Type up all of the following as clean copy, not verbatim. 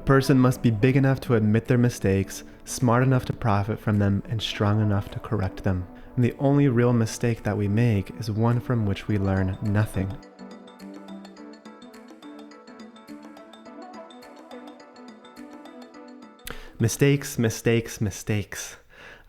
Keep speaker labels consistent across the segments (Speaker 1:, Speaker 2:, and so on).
Speaker 1: person must be big enough to admit their mistakes, smart enough to profit from them, and strong enough to correct them. And the only real mistake that we make is one from which we learn nothing. Mistakes, mistakes, mistakes.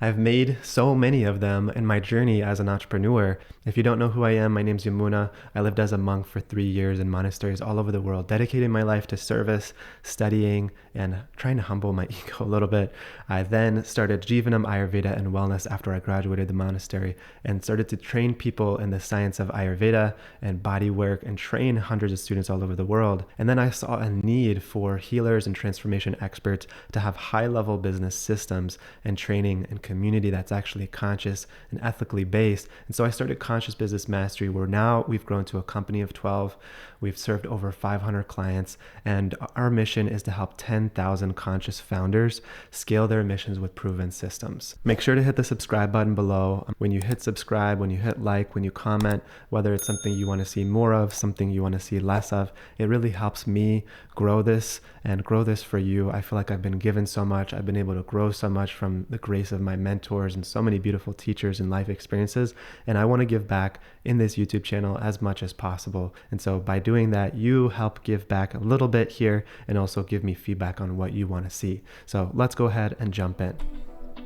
Speaker 1: I've made so many of them in my journey as an entrepreneur. If you don't know who I am, my name's Yamuna. I lived as a monk for 3 years in monasteries all over the world, dedicating my life to service, studying, and trying to humble my ego a little bit. I then started Jivanam Ayurveda and wellness after I graduated the monastery and started to train people in the science of Ayurveda and body work and train hundreds of students all over the world. And then I saw a need for healers and transformation experts to have high-level business systems and training and community that's actually conscious and ethically based. And so I started Conscious Business Mastery, where now we've grown to a company of 12. We've served over 500 clients, and our mission is to help 10,000 conscious founders scale their missions with proven systems. Make sure to hit the subscribe button below. When you hit subscribe, when you hit like, when you comment, whether it's something you want to see more of, something you want to see less of, it really helps me grow this and grow this for you. I feel like I've been given so much. I've been able to grow so much from the grace of my mentors and so many beautiful teachers and life experiences. And I want to give back in this YouTube channel as much as possible. And so by doing that, you help give back a little bit here and also give me feedback on what you want to see. So let's go ahead and jump in.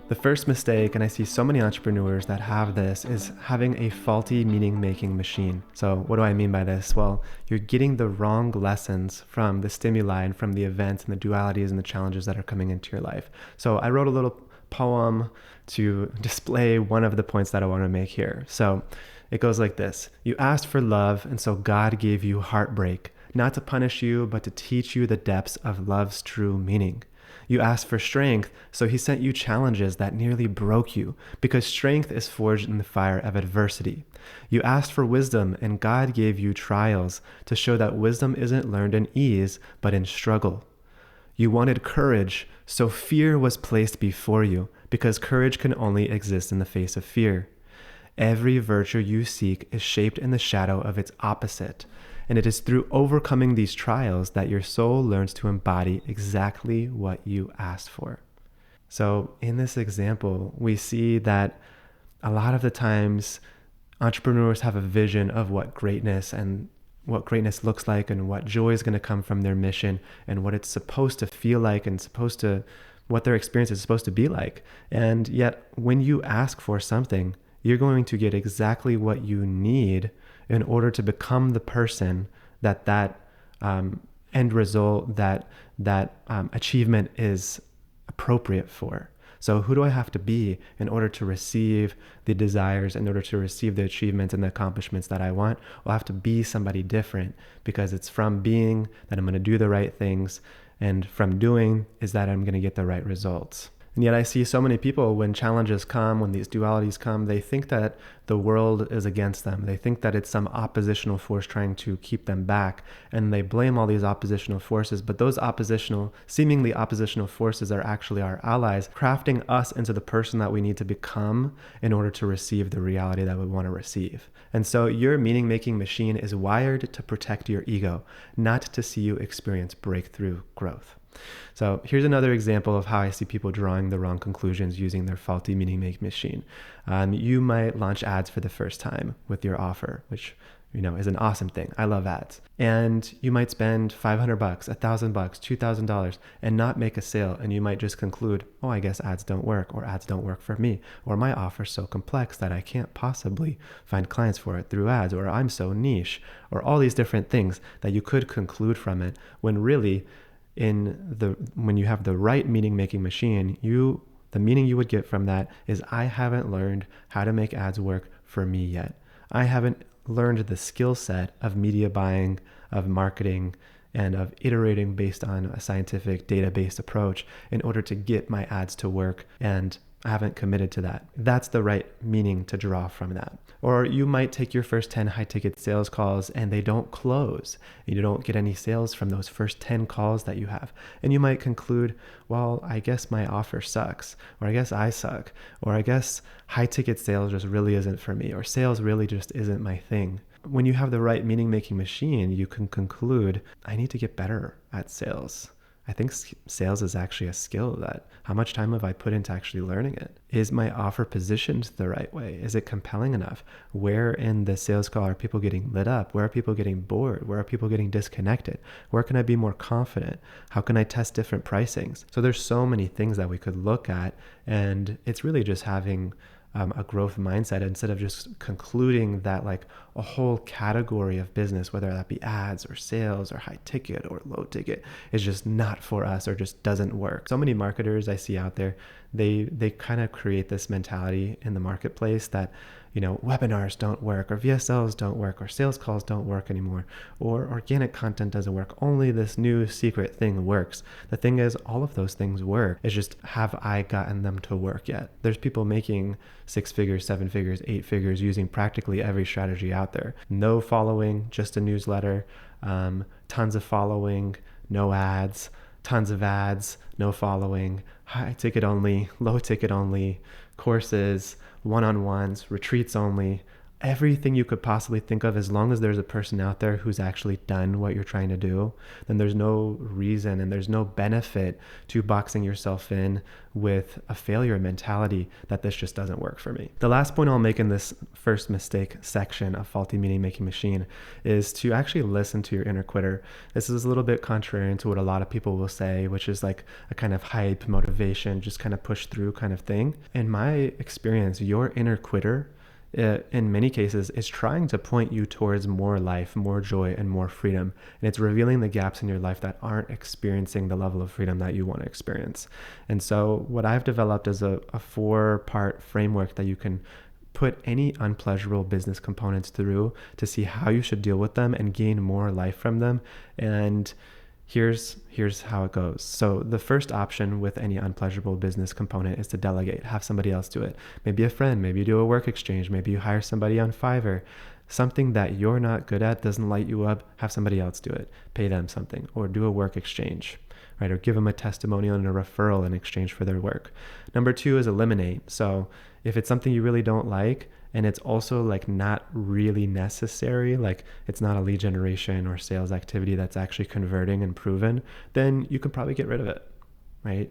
Speaker 1: The first mistake, and I see so many entrepreneurs that have this, is having a faulty meaning-making machine. So what do I mean by this? Well, you're getting the wrong lessons from the stimuli and from the events and the dualities and the challenges that are coming into your life. So I wrote a little poem to display one of the points that I want to make here. So it goes like this. You asked for love, and so God gave you heartbreak, not to punish you, but to teach you the depths of love's true meaning. You asked for strength, so he sent you challenges that nearly broke you, because strength is forged in the fire of adversity. You asked for wisdom, and God gave you trials to show that wisdom isn't learned in ease, but in struggle. You wanted courage, so fear was placed before you, because courage can only exist in the face of fear. Every virtue you seek is shaped in the shadow of its opposite. And it is through overcoming these trials that your soul learns to embody exactly what you asked for. So in this example, we see that a lot of the times entrepreneurs have a vision of what greatness and what greatness looks like and what joy is going to come from their mission and what it's supposed to feel like and what their experience is supposed to be like. And yet when you ask for something, you're going to get exactly what you need in order to become the person that end result, that achievement is appropriate for. So who do I have to be in order to receive the desires, in order to receive the achievements and the accomplishments that I want? Well, I have to be somebody different, because it's from being that I'm going to do the right things, and from doing is that I'm going to get the right results. And yet I see so many people, when challenges come, when these dualities come, they think that the world is against them. They think that it's some oppositional force trying to keep them back. And they blame all these oppositional forces. But those seemingly oppositional forces are actually our allies, crafting us into the person that we need to become in order to receive the reality that we want to receive. And so your meaning-making machine is wired to protect your ego, not to see you experience breakthrough growth. So here's another example of how I see people drawing the wrong conclusions using their faulty meaning-making machine. You might launch ads for the first time with your offer, which is an awesome thing. I love ads. And you might spend $500, $1,000, $2,000 and not make a sale. And you might just conclude, oh, I guess ads don't work, or ads don't work for me, or my offer's so complex that I can't possibly find clients for it through ads, or I'm so niche, or all these different things that you could conclude from it, when really when you have the right meaning-making machine, the meaning you would get from that is, I haven't learned how to make ads work for me yet. I haven't learned the skill set of media buying, of marketing, and of iterating based on a scientific data-based approach in order to get my ads to work, and I haven't committed to that. That's the right meaning to draw from that. Or you might take your first 10 high-ticket sales calls and they don't close. You don't get any sales from those first 10 calls that you have. And you might conclude, well, I guess my offer sucks, or I guess I suck, or I guess high-ticket sales just really isn't for me, or sales really just isn't my thing. When you have the right meaning-making machine, you can conclude, I need to get better at sales. I think sales is actually a skill. That how much time have I put into actually learning it? Is my offer positioned the right way? Is it compelling enough? Where in the sales call are people getting lit up? Where are people getting bored? Where are people getting disconnected? Where can I be more confident? How can I test different pricings? So there's so many things that we could look at, and it's really just having a growth mindset instead of just concluding that like a whole category of business, whether that be ads or sales or high ticket or low ticket, is just not for us or just doesn't work. So many marketers I see out there, they kind of create this mentality in the marketplace that, you know, webinars don't work, or VSLs don't work, or sales calls don't work anymore, or organic content doesn't work. Only this new secret thing works. The thing is, all of those things work. It's just, have I gotten them to work yet? There's people making 6 figures, 7 figures, 8 figures using practically every strategy out there. No following, just a newsletter, tons of following, no ads, tons of ads, no following, high ticket only, low ticket only, courses, one-on-ones, retreats only, everything you could possibly think of. As long as there's a person out there who's actually done what you're trying to do, then there's no reason and there's no benefit to boxing yourself in with a failure mentality that this just doesn't work for me. The last point I'll make in this first mistake section of faulty meaning making machine is to actually listen to your inner quitter. This is a little bit contrary to what a lot of people will say, which is like a kind of hype, motivation, just kind of push through kind of thing. In my experience, your inner quitter, in many cases, is trying to point you towards more life, more joy, and more freedom. And it's revealing the gaps in your life that aren't experiencing the level of freedom that you want to experience. And so what I've developed is a 4-part framework that you can put any unpleasurable business components through to see how you should deal with them and gain more life from them. And here's how it goes. So the first option with any unpleasurable business component is to delegate, have somebody else do it. Maybe a friend, maybe you do a work exchange, maybe you hire somebody on Fiverr. Something that you're not good at, doesn't light you up, have somebody else do it. Pay them something, or do a work exchange, right? Or give them a testimonial and a referral in exchange for their work. Number 2 is eliminate. So if it's something you really don't like, and it's also like not really necessary, like it's not a lead generation or sales activity that's actually converting and proven, then you can probably get rid of it, right?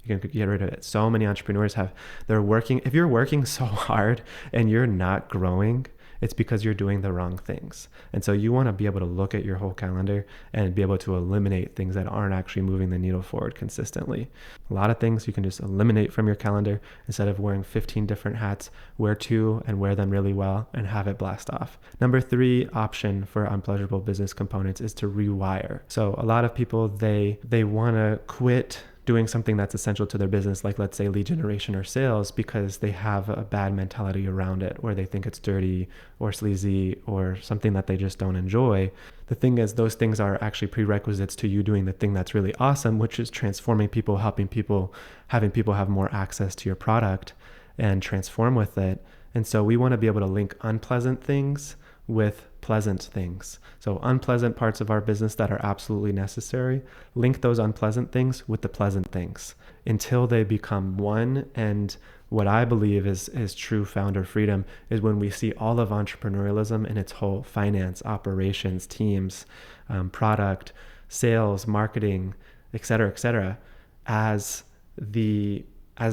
Speaker 1: You can get rid of it. So many entrepreneurs if you're working so hard and you're not growing, it's because you're doing the wrong things. And so you want to be able to look at your whole calendar and be able to eliminate things that aren't actually moving the needle forward consistently. A lot of things you can just eliminate from your calendar. Instead of wearing 15 different hats, wear 2 and wear them really well and have it blast off. Number 3 option for unpleasurable business components is to rewire. So a lot of people, they want to quit doing something that's essential to their business, like let's say lead generation or sales, because they have a bad mentality around it, or they think it's dirty or sleazy or something that they just don't enjoy. The thing is, those things are actually prerequisites to you doing the thing that's really awesome, which is transforming people, helping people, having people have more access to your product and transform with it. And so we want to be able to link unpleasant things with pleasant things. So unpleasant parts of our business that are absolutely necessary, link those unpleasant things with the pleasant things until they become one. And what I believe is true founder freedom is when we see all of entrepreneurialism in its whole: finance, operations, teams, product, sales, marketing, et cetera, as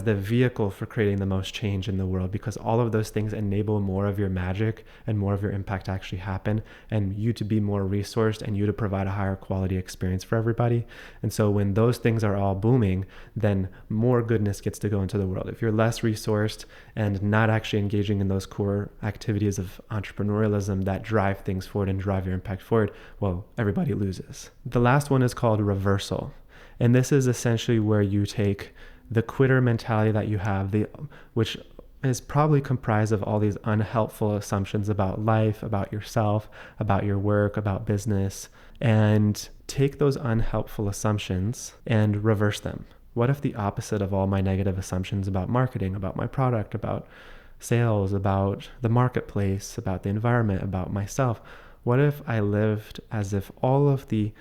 Speaker 1: the vehicle for creating the most change in the world, because all of those things enable more of your magic and more of your impact to actually happen, and you to be more resourced and you to provide a higher quality experience for everybody. And so when those things are all booming, then more goodness gets to go into the world. If you're less resourced and not actually engaging in those core activities of entrepreneurialism that drive things forward and drive your impact forward, well, everybody loses. The last one is called reversal. And this is essentially where you take the quitter mentality that you have, which is probably comprised of all these unhelpful assumptions about life, about yourself, about your work, about business, and take those unhelpful assumptions and reverse them. What if the opposite of all my negative assumptions about marketing, about my product, about sales, about the marketplace, about the environment, about myself, what if I lived as if all of the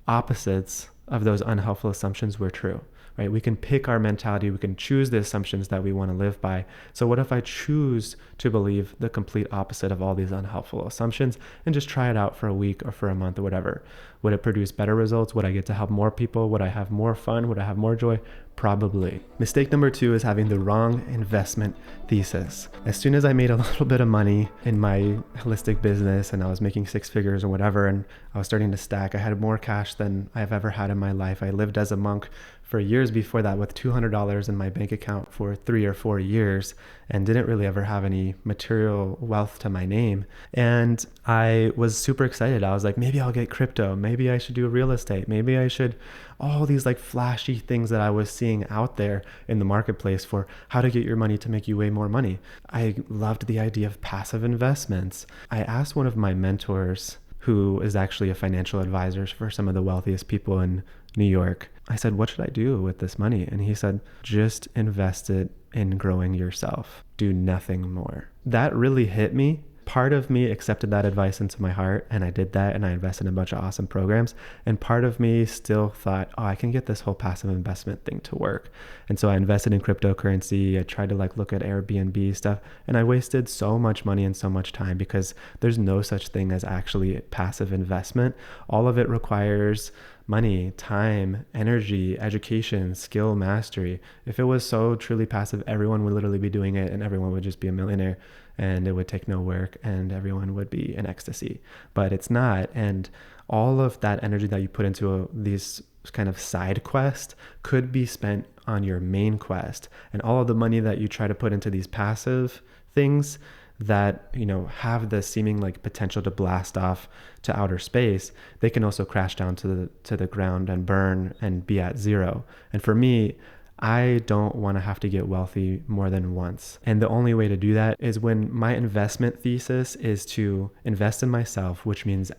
Speaker 1: opposites of those unhelpful assumptions were true, right? We can pick our mentality. We can choose the assumptions that we want to live by. So what if I choose to believe the complete opposite of all these unhelpful assumptions and just try it out for a week or for a month or whatever? Would it produce better results? Would I get to help more people? Would I have more fun? Would I have more joy? Probably. Mistake number 2 is having the wrong investment thesis. As soon as I made a little bit of money in my holistic business and I was making 6 figures or whatever, and I was starting to stack, I had more cash than I've ever had in my life. I lived as a monk for years before that with $200 in my bank account for 3 or 4 years and didn't really ever have any material wealth to my name. And I was super excited. I was like, maybe I'll get crypto. Maybe I should do real estate. Maybe I should, all these like flashy things that I was seeing out there in the marketplace for how to get your money to make you way more money. I loved the idea of passive investments. I asked one of my mentors, who is actually a financial advisor for some of the wealthiest people in New York. I said, what should I do with this money? And he said, just invest it in growing yourself. Do nothing more. That really hit me. Part of me accepted that advice into my heart, and I did that, and I invested in a bunch of awesome programs. And part of me still thought, oh, I can get this whole passive investment thing to work. And so I invested in cryptocurrency. I tried to look at Airbnb stuff, and I wasted so much money and so much time because there's no such thing as actually passive investment. All of it requires money, time, energy, education, skill, mastery. If it was so truly passive, everyone would literally be doing it and everyone would just be a millionaire and it would take no work and everyone would be in ecstasy. But it's not. And all of that energy that you put into these kind of side quest could be spent on your main quest. And all of the money that you try to put into these passive things that, have the seeming potential to blast off to outer space, they can also crash down to the ground and burn and be at zero. And for me, I don't want to have to get wealthy more than once. And the only way to do that is when my investment thesis is to invest in myself, which means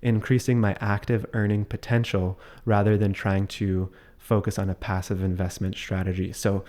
Speaker 1: increasing my active earning potential rather than trying to focus on a passive investment strategy. So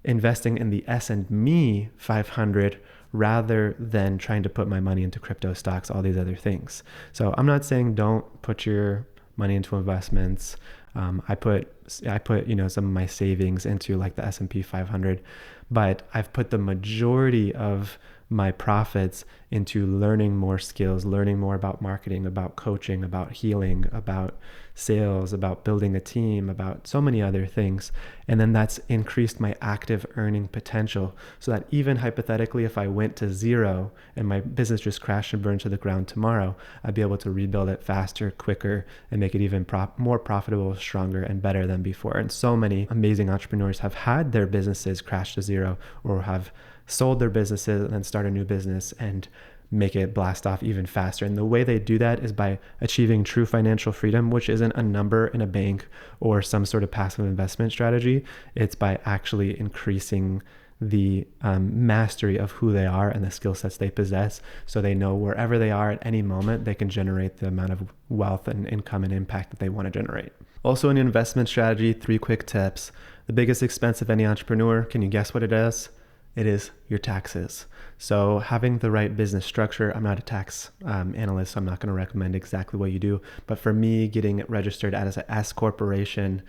Speaker 1: investing in the S&P 500 rather than trying to put my money into crypto stocks, all these other things. So I'm not saying don't put your money into investments. I put some of my savings into the S&P 500, but I've put the majority of my profits into learning more skills, learning more about marketing, about coaching, about healing, about sales, about building a team, about so many other things. And then that's increased my active earning potential so that even hypothetically, if I went to zero and my business just crashed and burned to the ground tomorrow, I'd be able to rebuild it faster, quicker, and make it even more profitable, stronger, and better than before. And so many amazing entrepreneurs have had their businesses crash to zero or have sold their businesses and then start a new business and make it blast off even faster. And the way they do that is by achieving true financial freedom, which isn't a number in a bank or some sort of passive investment strategy. It's by actually increasing the mastery of who they are and the skill sets they possess, so they know wherever they are at any moment, they can generate the amount of wealth and income and impact that they want to generate. Also in investment strategy, 3 quick tips. The biggest expense of any entrepreneur, can you guess what it is? It is your taxes. So having the right business structure, I'm not a tax analyst, so I'm not going to recommend exactly what you do. But for me, getting it registered as an S corporation,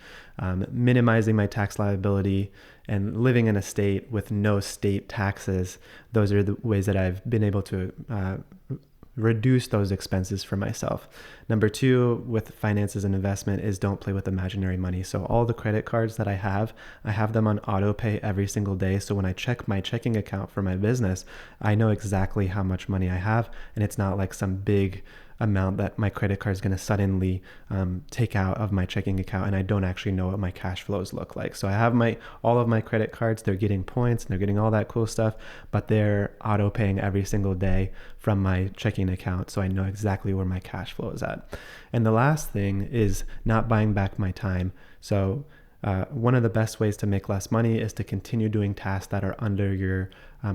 Speaker 1: minimizing my tax liability, and living in a state with no state taxes, those are the ways that I've been able to reduce those expenses for myself. Number 2 with finances and investment is don't play with imaginary money. So all the credit cards that I have them on auto pay every single day. So when I check my checking account for my business, I know exactly how much money I have, and it's not like some big amount that my credit card is going to suddenly take out of my checking account, and I don't actually know what my cash flows look like. So I have all of my credit cards, they're getting points and they're getting all that cool stuff, but they're auto paying every single day from my checking account, so I know exactly where my cash flow is at. And the last thing is not buying back my time. So one of the best ways to make less money is to continue doing tasks that are under your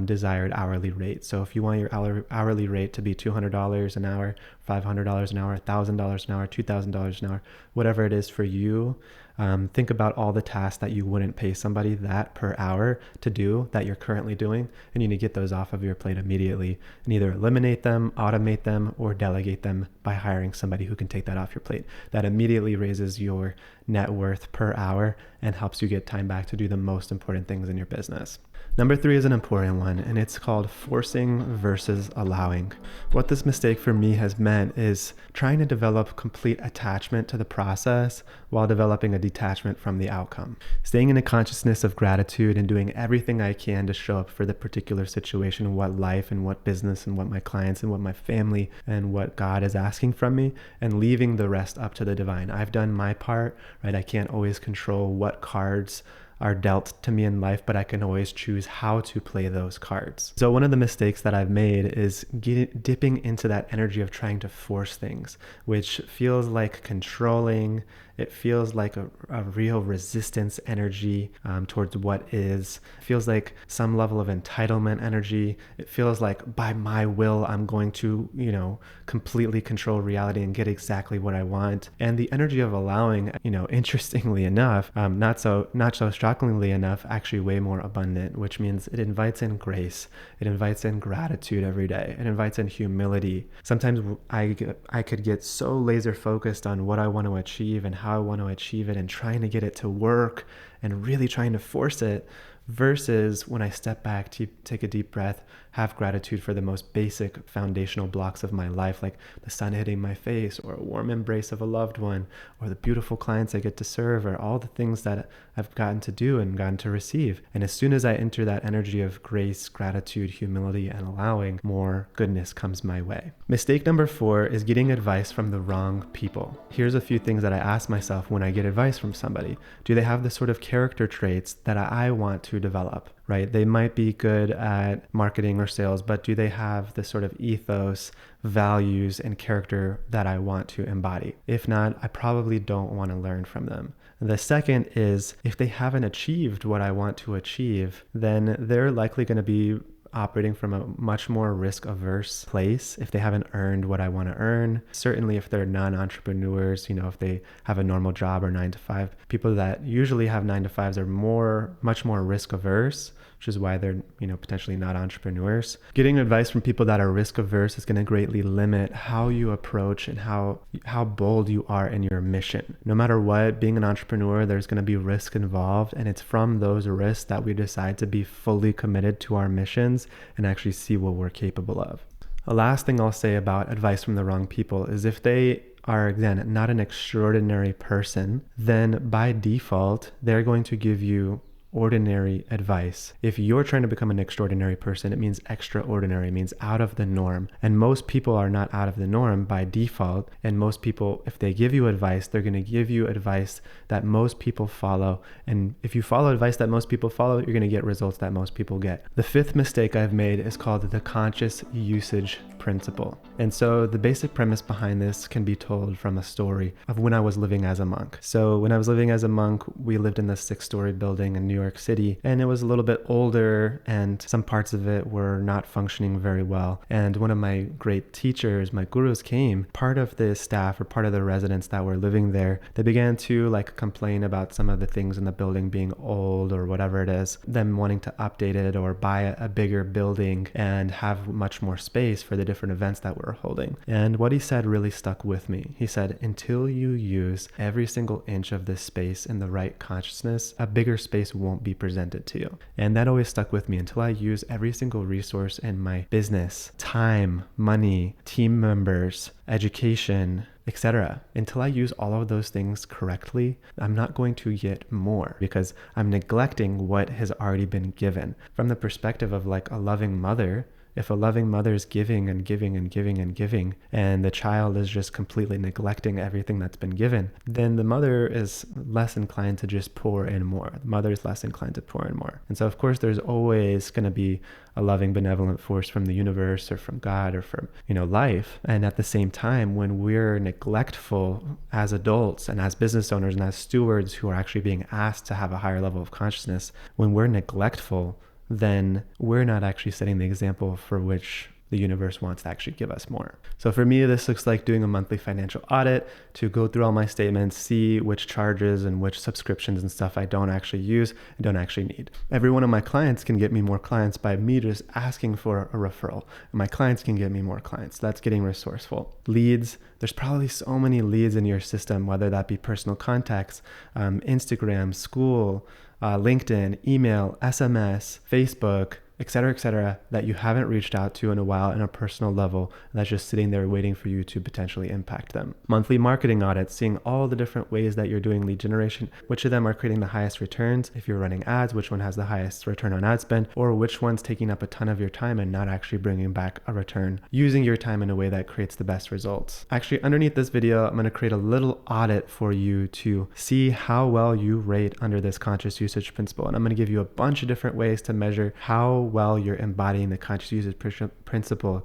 Speaker 1: desired hourly rate. So if you want your hourly rate to be $200 an hour, $500 an hour, $1,000 an hour, $2,000 an hour, whatever it is for you, Think about all the tasks that you wouldn't pay somebody that per hour to do that you're currently doing, and you need to get those off of your plate immediately and either eliminate them, automate them, or delegate them by hiring somebody who can take that off your plate. That immediately raises your net worth per hour and helps you get time back to do the most important things in your business. Number 3 is an important one, and it's called forcing versus allowing. What this mistake for me has meant is trying to develop complete attachment to the process while developing a detachment from the outcome. Staying in a consciousness of gratitude and doing everything I can to show up for the particular situation, what life and what business and what my clients and what my family and what God is asking from me, and leaving the rest up to the divine. I've done my part, right? I can't always control what cards are dealt to me in life, but I can always choose how to play those cards. So one of the mistakes that I've made is dipping into that energy of trying to force things, which feels like controlling. It feels like a real resistance energy towards what is. It feels like some level of entitlement energy. It feels like by my will, I'm going to, completely control reality and get exactly what I want. And the energy of allowing, interestingly enough, not so shockingly enough, actually way more abundant, which means it invites in grace. It invites in gratitude every day. It invites in humility. Sometimes I could get so laser focused on what I want to achieve and how I want to achieve it and trying to get it to work and really trying to force it, versus when I step back, take a deep breath, have gratitude for the most basic foundational blocks of my life, like the sun hitting my face or a warm embrace of a loved one or the beautiful clients I get to serve or all the things that I've gotten to do and gotten to receive. And as soon as I enter that energy of grace, gratitude, humility, and allowing, more goodness comes my way. Mistake number 4 is getting advice from the wrong people. Here's a few things that I ask myself when I get advice from somebody. Do they have the sort of character traits that I want to develop, right? They might be good at marketing or sales, but do they have the sort of ethos, values, and character that I want to embody? If not, I probably don't want to learn from them. The second is, if they haven't achieved what I want to achieve, then they're likely going to be operating from a much more risk-averse place if they haven't earned what I want to earn. Certainly if they're non-entrepreneurs, if they have a normal job or 9 to 5, people that usually have 9 to 5s are much more risk-averse, which is why they're, potentially not entrepreneurs. Getting advice from people that are risk-averse is going to greatly limit how you approach and how bold you are in your mission. No matter what, being an entrepreneur, there's going to be risk involved, and it's from those risks that we decide to be fully committed to our missions and actually see what we're capable of. The last thing I'll say about advice from the wrong people is if they are, again, not an extraordinary person, then by default, they're going to give you ordinary advice. If you're trying to become an extraordinary person, it means extraordinary, it means out of the norm. And most people are not out of the norm by default. And most people, if they give you advice, they're going to give you advice that most people follow. And if you follow advice that most people follow, you're going to get results that most people get. The 5th mistake I've made is called the conscious usage principle. And so the basic premise behind this can be told from a story of when I was living as a monk. So when I was living as a monk, we lived in this 6-story building in New York City, and it was a little bit older and some parts of it were not functioning very well. And one of my great teachers, my gurus, came. Part of the staff or part of the residents that were living there, they began to complain about some of the things in the building being old or whatever it is, them wanting to update it or buy a bigger building and have much more space for the different events that we're holding. And what he said really stuck with me. He said, until you use every single inch of this space in the right consciousness, a bigger space won't be presented to you. And that always stuck with me until I use every single resource in my business, time, money, team members, education, etc. Until I use all of those things correctly, I'm not going to get more because I'm neglecting what has already been given. From the perspective of a loving mother, if a loving mother is giving and giving and giving and giving, and the child is just completely neglecting everything that's been given, then the mother is less inclined to just pour in more. The mother is less inclined to pour in more. And so, of course, there's always going to be a loving, benevolent force from the universe or from God or from, life. And at the same time, when we're neglectful as adults and as business owners and as stewards who are actually being asked to have a higher level of consciousness, when we're neglectful, then we're not actually setting the example for which the universe wants to actually give us more. So for me, this looks like doing a monthly financial audit to go through all my statements, see which charges and which subscriptions and stuff I don't actually use and don't actually need. Every one of my clients can get me more clients by me just asking for a referral. And my clients can get me more clients. That's getting resourceful. Leads, there's probably so many leads in your system, whether that be personal contacts, Instagram, school, LinkedIn, email, SMS, Facebook, et cetera, that you haven't reached out to in a while in a personal level, that's just sitting there waiting for you to potentially impact them. Monthly marketing audits, seeing all the different ways that you're doing lead generation, which of them are creating the highest returns. If you're running ads, which one has the highest return on ad spend, or which one's taking up a ton of your time and not actually bringing back a return, using your time in a way that creates the best results. Actually, underneath this video, I'm going to create a little audit for you to see how well you rate under this conscious usage principle. And I'm going to give you a bunch of different ways to measure how well you're embodying the conscious usage principle,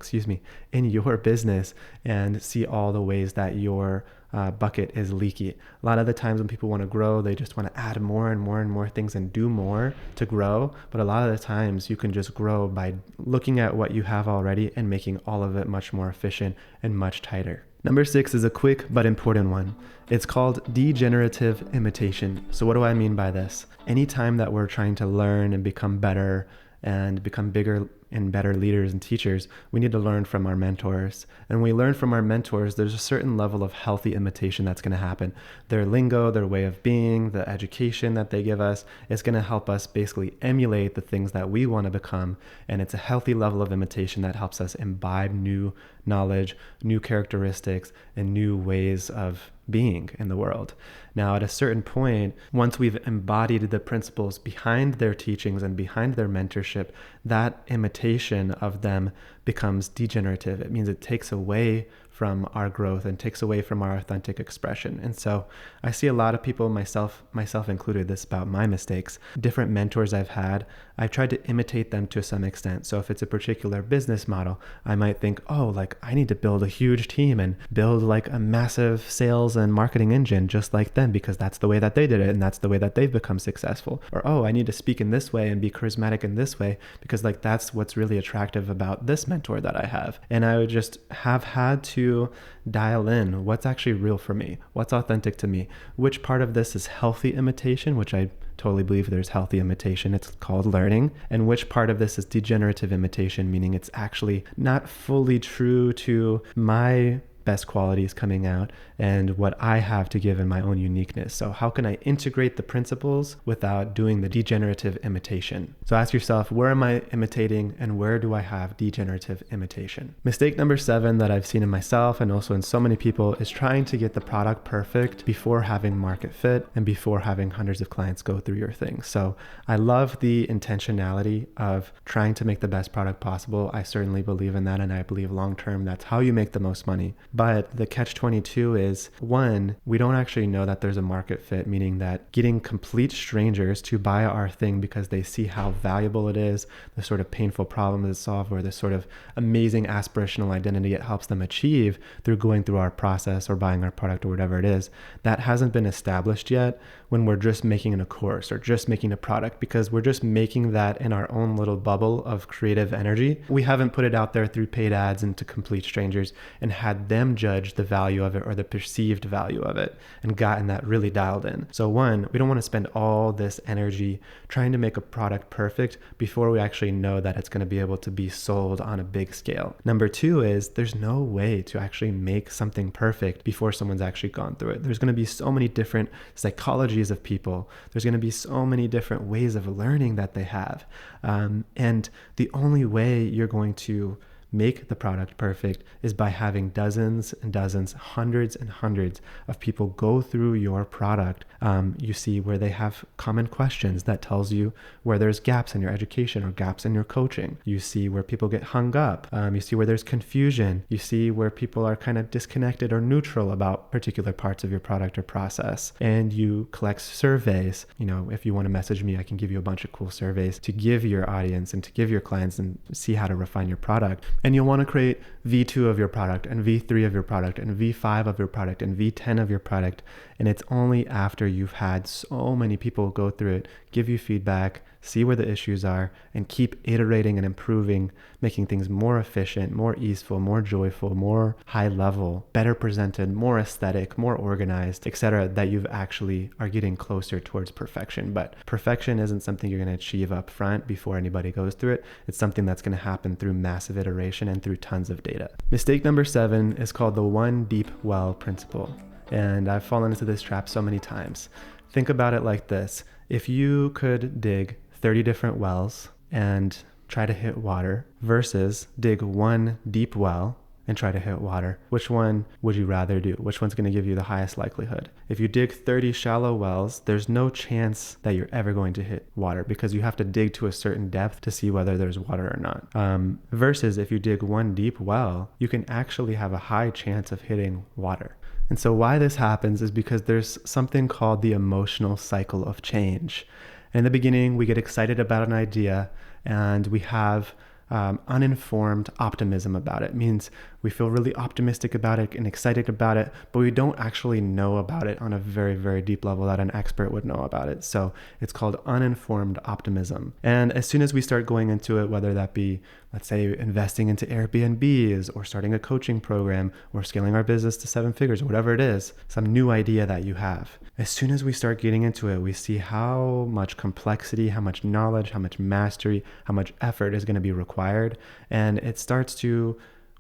Speaker 1: in your business, and see all the ways that your bucket is leaky. A lot of the times when people want to grow, they just want to add more and more and more things and do more to grow. But a lot of the times you can just grow by looking at what you have already and making all of it much more efficient and much tighter. Number 6 is a quick but important one. It's called degenerative imitation. So what do I mean by this? Anytime that we're trying to learn and become better and become bigger and better leaders and teachers, we need to learn from our mentors. And when we learn from our mentors, there's a certain level of healthy imitation that's going to happen. Their lingo, their way of being, the education that they give us is going to help us basically emulate the things that we want to become. And it's a healthy level of imitation that helps us imbibe new knowledge, new characteristics, and new ways of being in the world. Now, at a certain point, once we've embodied the principles behind their teachings and behind their mentorship, that imitation of them becomes degenerative. It means it takes away from our growth and takes away from our authentic expression. And so I see a lot of people, myself included, this about my mistakes. Different mentors I've had, I've tried to imitate them to some extent. So if it's a particular business model, I might think, I need to build a huge team and build like a massive sales and marketing engine just like them, because that's the way that they did it and that's the way that they've become successful. Or, I need to speak in this way and be charismatic in this way because that's what's really attractive about this mentor that I have. And I would just have had to dial in what's actually real for me, what's authentic to me, which part of this is healthy imitation, which I totally believe there's healthy imitation, it's called learning, and which part of this is degenerative imitation, meaning it's actually not fully true to my best qualities coming out and what I have to give in my own uniqueness. So how can I integrate the principles without doing the degenerative imitation? So ask yourself, where am I imitating and where do I have degenerative imitation? Mistake number 7 that I've seen in myself and also in so many people is trying to get the product perfect before having market fit and before having hundreds of clients go through your thing. So I love the intentionality of trying to make the best product possible. I certainly believe in that, and I believe long term that's how you make the most money. But the catch-22 is, one, we don't actually know that there's a market fit, meaning that getting complete strangers to buy our thing because they see how valuable it is, the sort of painful problems it solves, or the sort of amazing aspirational identity it helps them achieve through going through our process or buying our product or whatever it is, that hasn't been established yet when we're just making a course or just making a product, because we're just making that in our own little bubble of creative energy. We haven't put it out there through paid ads into complete strangers and had them judge the value of it or the perceived value of it and gotten that really dialed in. So one, we don't want to spend all this energy trying to make a product perfect before we actually know that it's going to be able to be sold on a big scale. Number 2 is there's no way to actually make something perfect before someone's actually gone through it. There's going to be so many different psychologies of people. There's going to be so many different ways of learning that they have. And the only way you're going to make the product perfect is by having dozens and dozens, hundreds and hundreds of people go through your product. You see where they have common questions that tells you where there's gaps in your education or gaps in your coaching. You see where people get hung up. You see where there's confusion. You see where people are kind of disconnected or neutral about particular parts of your product or process. And you collect surveys. If you want to message me, I can give you a bunch of cool surveys to give your audience and to give your clients and see how to refine your product. And you'll want to create V2 of your product and V3 of your product and V5 of your product and V10 of your product. And it's only after you've had so many people go through it, give you feedback, see where the issues are, and keep iterating and improving, making things more efficient, more easeful, more joyful, more high level, better presented, more aesthetic, more organized, etc., that you've actually are getting closer towards perfection. But perfection isn't something you're going to achieve up front before anybody goes through it. It's something that's going to happen through massive iteration and through tons of data. Mistake number 7 is called the one deep well principle. And I've fallen into this trap so many times. Think about it like this. If you could dig 30 different wells and try to hit water versus dig one deep well and try to hit water, which one would you rather do? Which one's going to give you the highest likelihood? If you dig 30 shallow wells, there's no chance that you're ever going to hit water because you have to dig to a certain depth to see whether there's water or not. Versus if you dig one deep well, you can actually have a high chance of hitting water. And so why this happens is because there's something called the emotional cycle of change. In the beginning, we get excited about an idea and we have uninformed optimism about it. It means we feel really optimistic about it and excited about it, but we don't actually know about it on a very, very deep level that an expert would know about it. So it's called uninformed optimism. And as soon as we start going into it, whether that be, let's say, investing into Airbnbs or starting a coaching program or scaling our business to 7 figures or whatever it is, some new idea that you have. As soon as we start getting into it, we see how much complexity, how much knowledge, how much mastery, how much effort is going to be required. And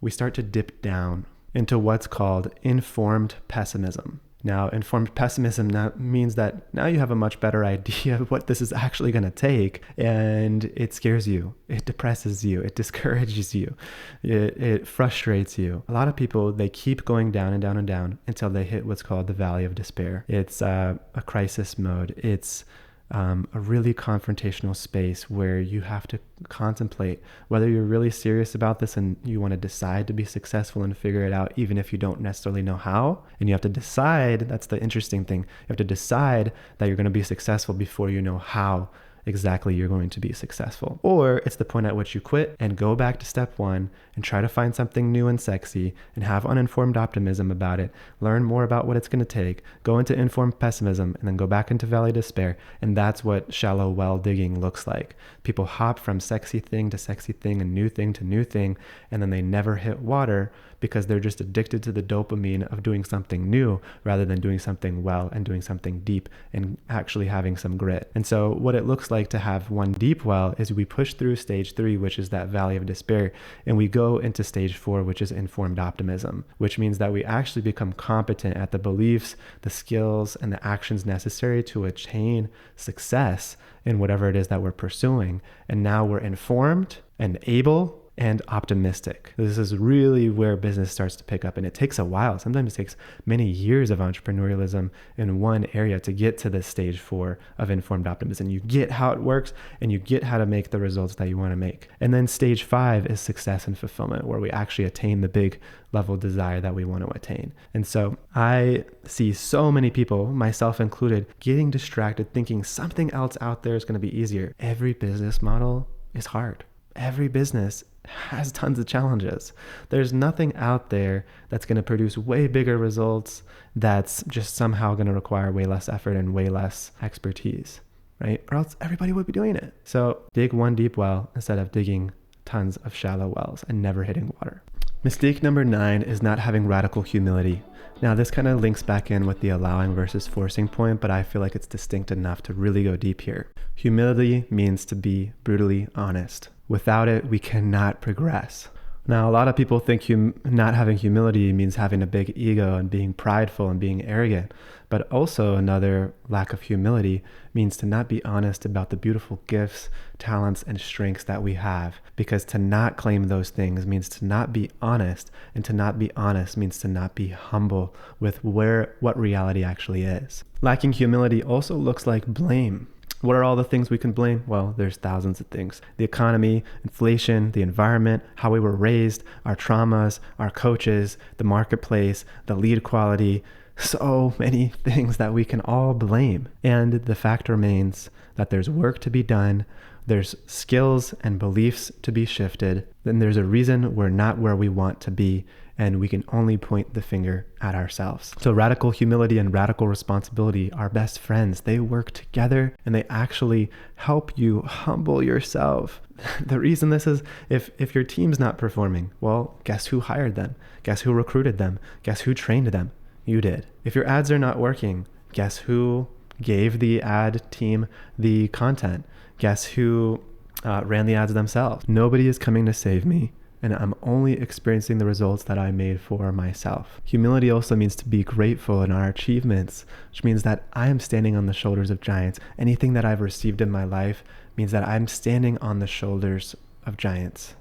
Speaker 1: we start to dip down into what's called informed pessimism. Now, informed pessimism means that now you have a much better idea of what this is actually going to take, and it scares you, it depresses you, it discourages you, it frustrates you. A lot of people, they keep going down and down and down until they hit what's called the valley of despair. It's a crisis mode. It's a really confrontational space where you have to contemplate whether you're really serious about this and you want to decide to be successful and figure it out, even if you don't necessarily know how. And you have to decide, that's the interesting thing, you have to decide that you're going to be successful before you know how exactly you're going to be successful. Or it's the point at which you quit and go back to step 1 and try to find something new and sexy and have uninformed optimism about it, learn more about what it's going to take, go into informed pessimism, and then go back into valley despair. And that's what shallow well digging looks like. People hop from sexy thing to sexy thing and new thing to new thing, and then they never hit water because they're just addicted to the dopamine of doing something new rather than doing something well and doing something deep and actually having some grit. And so what it looks like to have one deep well is we push through stage 3, which is that valley of despair, and we go into stage 4, which is informed optimism, which means that we actually become competent at the beliefs, the skills, and the actions necessary to attain success in whatever it is that we're pursuing. And now we're informed and able and optimistic. This is really where business starts to pick up, and it takes a while. Sometimes it takes many years of entrepreneurialism in one area to get to this stage 4 of informed optimism. You get how it works and you get how to make the results that you want to make. And then stage 5 is success and fulfillment, where we actually attain the big level desire that we want to attain. And so I see so many people, myself included, getting distracted thinking something else out there is going to be easier. Every business model is hard. Every business has tons of challenges. There's nothing out there that's going to produce way bigger results that's just somehow going to require way less effort and way less expertise, right? Or else everybody would be doing it. So dig one deep well instead of digging tons of shallow wells and never hitting water. Mistake number 9 is not having radical humility. Now, this kind of links back in with the allowing versus forcing point, but I feel like it's distinct enough to really go deep here. Humility means to be brutally honest. Without it, we cannot progress. Now, a lot of people think not having humility means having a big ego and being prideful and being arrogant. But also another lack of humility means to not be honest about the beautiful gifts, talents, and strengths that we have. Because to not claim those things means to not be honest, and to not be honest means to not be humble with what reality actually is. Lacking humility also looks like blame. What are all the things we can blame? Well, there's thousands of things. The economy, inflation, the environment, how we were raised, our traumas, our coaches, the marketplace, the lead quality, so many things that we can all blame. And the fact remains that there's work to be done. there's skills and beliefs to be shifted, then there's a reason we're not where we want to be, and we can only point the finger at ourselves. So radical humility and radical responsibility are best friends. They work together and they actually help you humble yourself. The reason this is, if your team's not performing, well, guess who hired them? Guess who recruited them? Guess who trained them? You did. If your ads are not working, guess who gave the ad team the content? Guess who ran the ads themselves? Nobody is coming to save me, and I'm only experiencing the results that I made for myself. Humility also means to be grateful in our achievements, which means that I am standing on the shoulders of giants. Anything that I've received in my life means that I'm standing on the shoulders of giants.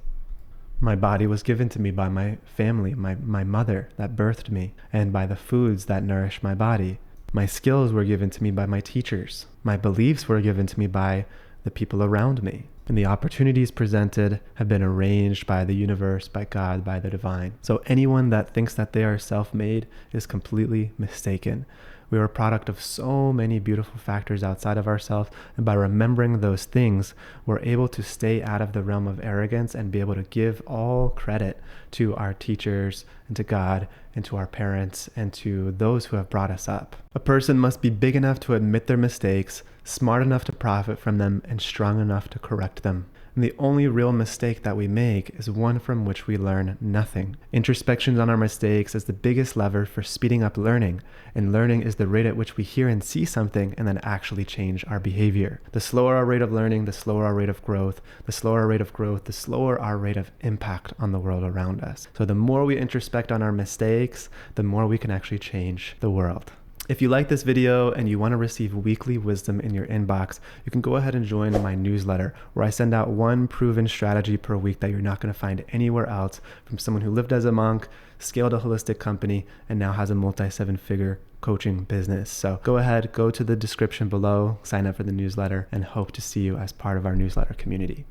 Speaker 1: My body was given to me by my family, my mother that birthed me, and by the foods that nourish my body. My skills were given to me by my teachers. My beliefs were given to me by the people around me. And the opportunities presented have been arranged by the universe, by God, by the divine. So anyone that thinks that they are self-made is completely mistaken. We are a product of so many beautiful factors outside of ourselves, and by remembering those things, we're able to stay out of the realm of arrogance and be able to give all credit to our teachers and to God and to our parents and to those who have brought us up. A person must be big enough to admit their mistakes, smart enough to profit from them, and strong enough to correct them. And the only real mistake that we make is one from which we learn nothing. Introspection on our mistakes is the biggest lever for speeding up learning, and learning is the rate at which we hear and see something and then actually change our behavior. The slower our rate of learning, the slower our rate of growth. The slower our rate of growth, the slower our rate of impact on the world around us. So the more we introspect on our mistakes, the more we can actually change the world. If you like this video and you want to receive weekly wisdom in your inbox, you can go ahead and join my newsletter, where I send out one proven strategy per week that you're not going to find anywhere else from someone who lived as a monk, scaled a holistic company, and now has a multi-7-figure coaching business. So go ahead, go to the description below, sign up for the newsletter, and hope to see you as part of our newsletter community.